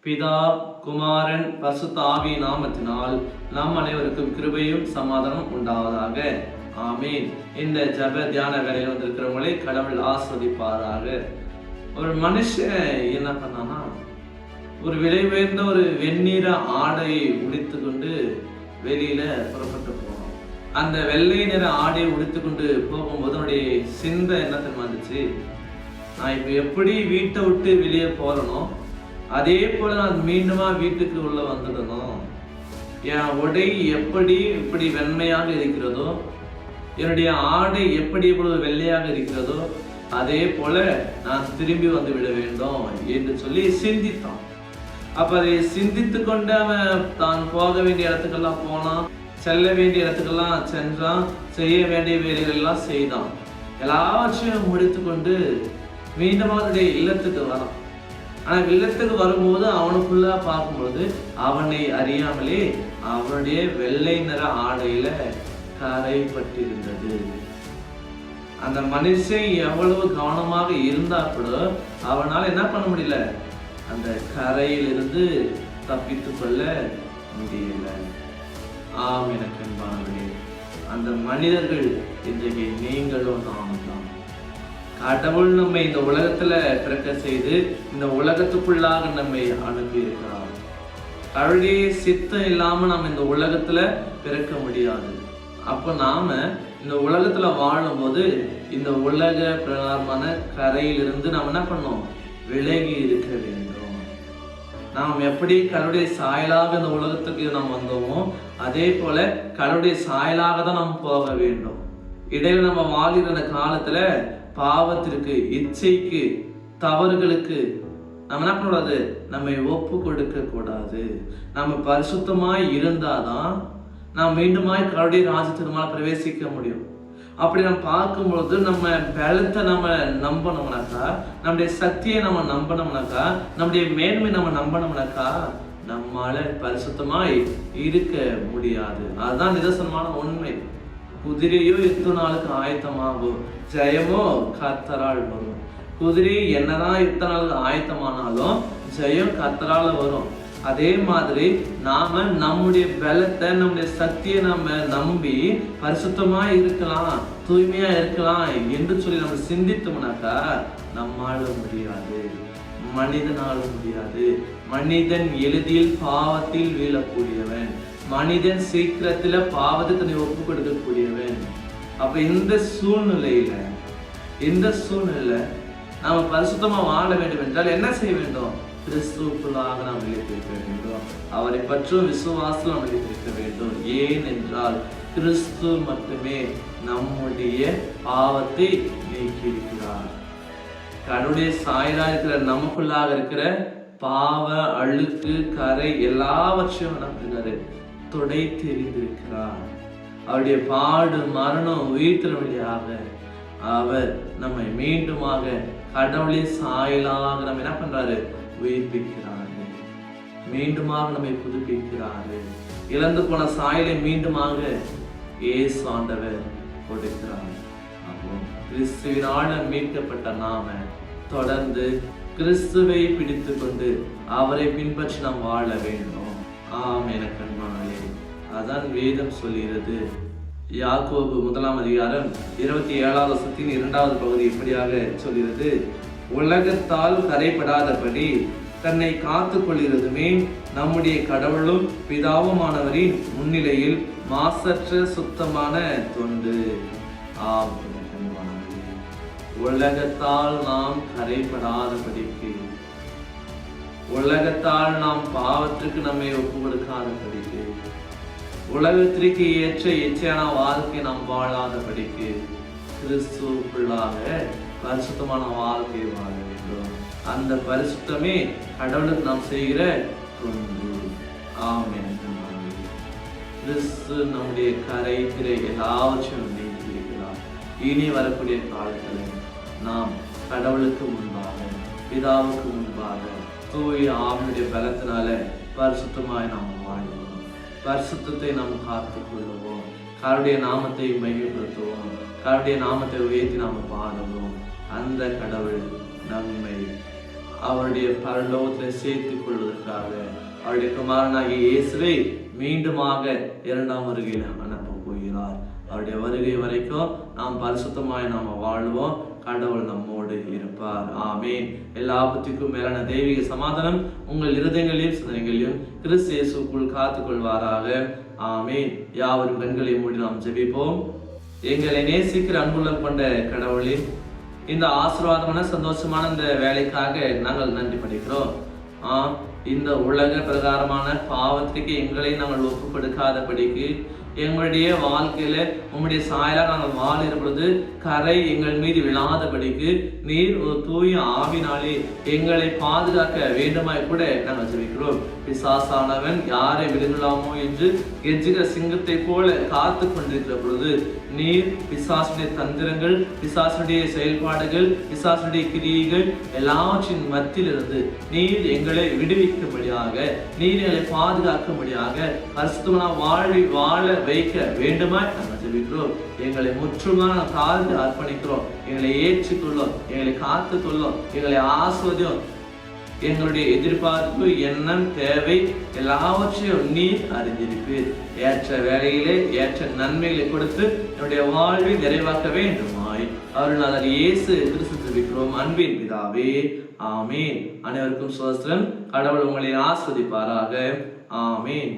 பிதா, குமாரன், பரிசுத்த ஆவி நாமத்தினால் நம் அனைவருக்கும் கிருபையும் சமாதானம் உண்டாவதாக. ஆமீன். இந்த ஜப தியான வேலையில் வந்திருக்கிறவங்களை கடவுள் ஆஸ்வதிப்பாராக. ஒரு மனுஷன் என்ன பண்ணானா, ஒரு விலை உயர்ந்த ஒரு வெண்ணிற ஆடையை உடுத்து கொண்டு வெளியில புறப்பட்டு போனோம். அந்த வெள்ளை நிற ஆடையை உடுத்து கொண்டு போகும்போது அவனுடைய சிந்தை என்ன வந்துச்சு, நான் இப்ப எப்படி வீட்டை விட்டு வெளியே போறனோ அதே போல நான் மீண்டுமா வீட்டுக்கு உள்ள வந்துடணும். என் உடை எப்படி இப்படி வெண்மையாக இருக்கிறதோ, என்னுடைய ஆடை எப்படி இப்பொழுது வெள்ளையாக இருக்கிறதோ, அதே போல நான் திரும்பி வந்து விட வேண்டும் என்று சொல்லி சிந்தித்தான். அப்ப அதை சிந்தித்து கொண்டு அவன் தான் போக வேண்டிய இடத்துக்கெல்லாம் போனான், செல்ல வேண்டிய இடத்துக்கெல்லாம் சென்றான், செய்ய வேண்டிய வேலைகள் எல்லாம் செய்தான். எல்லாவற்றையும் முடித்து கொண்டு மீண்டும் அவனுடைய இல்லத்துக்கு வரான். ஆனா இல்லத்துக்கு வரும்போது அவனுக்குள்ள பார்க்கும்போது அவனை அறியாமலே அவனுடைய வெள்ளை நிற ஆடையில கரைப்பட்டிருந்தது. அந்த மனுஷன் எவ்வளவு கவனமாக இருந்தா கூட அவனால என்ன பண்ண முடியல, அந்த கரையிலிருந்து தப்பித்து கொள்ள முடியல. ஆம், எனக்கு அன்பானவர்களே, அந்த மனிதர்கள் இன்றைக்கு நீங்களும் நாமும் தான். கடவுள் நம்மை இந்த உலகத்துல பிறக்க செய்து இந்த உலகத்துக்குள்ளாக நம்மை அனுப்பி இருக்கிறார். கடவுளுடைய சித்தம் இல்லாம நம்ம இந்த உலகத்துல பிறக்க முடியாது. அப்ப நாம இந்த உலகத்துல வாழும்போது இந்த உலக பிரகாரமான கரையிலிருந்து நாம் என்ன பண்ணோம், விலகி இருக்க வேண்டும். நாம் எப்படி கடவுளுடைய சாயலாக இந்த உலகத்துக்கு நாம் வந்தோமோ அதே போல கடவுளுடைய சாயலாக தான் நாம் போக வேண்டும். இடையில நம்ம வாழ்கிற அந்த காலத்துல பாவத்திற்கு, இச்சைக்கு, தவறுகளுக்கு நம்ம என்ன பண்ணக்கூடாது, நம்மை ஒப்பு கொடுக்க கூடாது. நம்ம பரிசுத்தமாய் இருந்தாதான் நாம் மீண்டுமாய் கடவுளுடைய ராஜ்யத்திற்கு பிரவேசிக்க முடியும். அப்படி நம்ம பார்க்கும் பொழுது நம்ம பலத்தை நம்ம நம்பணும்னாக்கா, நம்முடைய சக்தியை நம்ம நம்பணும்னாக்கா, நம்முடைய மேன்மை நம்ம நம்பணும்னாக்கா நம்மால பரிசுத்தமாய் இருக்க முடியாது. அதுதான் நிதர்சனமான உண்மை. குதிரையோ எத்தனை நாளுக்கு ஆயத்தமாகும், ஜெயமோ கர்த்தரால் வரும். குதிரை என்னதான் எத்தனை நாளுக்கு ஆயத்தமானாலும் ஜெயம் கர்த்தரால வரும். அதே மாதிரி நாம நம்முடைய பலத்தை, நம்முடைய சக்தியை நம்ம நம்பி பரிசுத்தமா இருக்கலாம், தூய்மையா இருக்கலாம் என்று சொல்லி நம்ம சிந்தித்தோம்னாக்கா நம்மால முடியாது, மனிதனால முடியாது. மனிதன் எளிதில் பாவத்தில் வீழக்கூடியவன், மனிதன் சீக்கிரத்துல பாவத்துக்கு ஒப்பு கொடுக்கக்கூடியவன். அப்ப இந்த சூழ்நிலையில நாம பரிசுத்தமா வாழ வேண்டும் என்றால் என்ன செய்ய வேண்டும், கிறிஸ்துவுக்குள்ளாக நாம் நிலைத்திருக்க வேண்டும். அவரை பற்றும் விசுவாசம் நாம் நிலைத்திருக்க வேண்டும். ஏன் என்றால் கிறிஸ்து மட்டுமே நம்முடைய பாவத்தை நீக்கி இருக்கிறார். கடவுளுடைய சாயலா இருக்கிற நமக்குள்ளாக இருக்கிற பாவ, அழுக்கு, கரை எல்லாவற்றையும் நமக்கு தொடை தெரிந்திருக்கிறார். அவருடைய பாடு, மரணம், உயிர்த்தல் வழியாக அவர் நம்மை மீண்டுமாக கடவுளின் சாயலாக நம்ம என்ன பண்றாரு, உயிர்ப்பிக்கிறாரு. மீண்டுமாக நம்மை புதுப்பிக்கிறாரு. இழந்து போன சாயலை மீண்டுமாக இயேசு ஆண்டவர் கொடுக்கிறார். அப்போ கிறிஸ்துவினால் மீட்கப்பட்ட நாம தொடர்ந்து கிறிஸ்துவை பிடித்து கொண்டு அவரை பின்பற்றி நாம் வாழ வேண்டும். ஆம், எனக்கு அன்பானவர்களே, அதான் வேதம் சொல்கிறது. யாக்கோபு 1 அதிகாரம் 27வது வசனத்தின் 2வது பகுதி இப்படியாக சொல்கிறது, உலகத்தால் கரைப்படாதபடி தன்னை காத்து கொள்கிறதுமே நம்முடைய கடவுளும் பிதாவுமானவரின் முன்னிலையில் மாசற்ற சுத்தமான தொண்டு. ஆம், உலகத்தால் நாம் கரைப்படாதபடிக்கு, உலகத்தால் நாம் பாவத்திற்கு நம்மை ஒப்பு கொடுக்காதபடிக்கு, உலகத்திற்கு ஏற்ற இச்சையான வாழ்க்கை நாம் வாழாதபடிக்கு கிறிஸ்துவுக்குள்ளாக பரிசுத்தமான வாழ்க்கையை வாழ வேண்டும். அந்த பரிசுத்தமே கடவுளுக்கு நாம் செய்கிற தொண்டு. ஆமென். கிறிஸ்து நம்முடைய கரை, திரை எல்லாவற்றையும் நீக்கியிருக்கிறார். இனி வரக்கூடிய காலத்தில் நாம் கடவுளுக்கு முன்பாக, பிதாவுக்கு முன்பாக தூய ஆவியுடைய பலத்தினால பரிசுத்தமாய் நாம் வாழ்வோம். பரிசுத்தத்தை நாம் காத்துக் கொள்ளுவோம். கடவுளுடைய நாமத்தை மையப்படுத்துவோம். கடவுளுடைய நாமத்தை உயர்த்தி நாம் பாடுவோம். அந்த கடவுள் நம்மை அவருடைய பரலோகத்தில் சேர்த்துக் கொள்வதற்காக அவருடைய குமாரனாகிய இயேசுவை மீண்டுமாக இரண்டாம் வருகையில் அனுப்ப போகிறார். அவருடைய வருகை வரைக்கும் நாம் பரிசுத்தமாய் நாம் வாழ்வோம். கடவுள் நம்மோடு இருப்பார். ஆமேன். எல்லா ஆபத்துக்கும் மேலான தெய்வீக சமாதானம் உங்கள் இருதயங்களையும் சிந்தனைகளையும் கிறிஸ்து இயேசுக்குள் காத்துக் கொள்வாராக. ஆமேன். யாவரும் கண்களை மூடி நாம் ஜெபிப்போம். எங்களை நேசிக்கிற அன்புள்ளம் கொண்ட கடவுளே, இந்த ஆசீர்வாதமான சந்தோஷமான இந்த வேலைக்காக நாங்கள் நன்றி படிக்கிறோம். இந்த உலக பிரகாரமான பாவத்துக்கு எங்களை நாங்கள் ஒப்பு கொடுக்காதபடிக்கு எங்களுடைய வாழ்க்கையில உம்முடைய சாயலாக நாங்கள் வாழுகிற பொழுது கரை எங்கள் மீது விழாதபடிக்கு நீர் ஒரு தூய ஆவினாலே எங்களை பாதுகாக்க வேண்டுமாய் கூட நாங்கள் ஜெபிக்கிறோம். பிசாசானவன் யாரை விழுங்கலாமோ என்று கெஞ்சுகிற சிங்கத்தை போல காத்து கொண்டிருக்கிற பொழுது நீர் பிசாசுடைய தந்திரங்கள், பிசாசுடைய செயல்பாடுகள், பிசாசுடைய கிரியைகள் எல்லாவற்றின் மத்தியிலிருந்து நீர் எங்களை விடுவிக்கும்படியாக, நீர் எங்களை பாதுகாக்கும்படியாக பரிசுத்தமான வாழ்வை வாழ வைக்க வேண்டுமாய் நாங்கள் ஜெபிக்கிறோம். எங்களை முற்றுமான தாழ்ந்து அர்ப்பணிக்கிறோம். எங்களை ஏற்றுக்கொள்ளும், எங்களை காத்துக்கொள்ளும், எங்களை ஆஸ்வதியும். எங்களுடைய எதிர்பார்ப்பு, எண்ணம், தேவை எல்லாவற்றையும் நீர் அறிந்திருப்பீர். ஏற்ற வேலையிலே ஏற்ற நன்மைகளை கொடுத்து என்னுடைய வாழ்வை நிறைவாக்க வேண்டுமாய் அருள்நாதர் இயேசு கிறிஸ்து ஜெபிக்கிறோம் அன்பின் பிதாவே. ஆமீன். அனைவருக்கும் ஸ்தோத்திரம். கடவுள் உங்களை ஆஸ்வதிப்பாராக. ஆமீன்.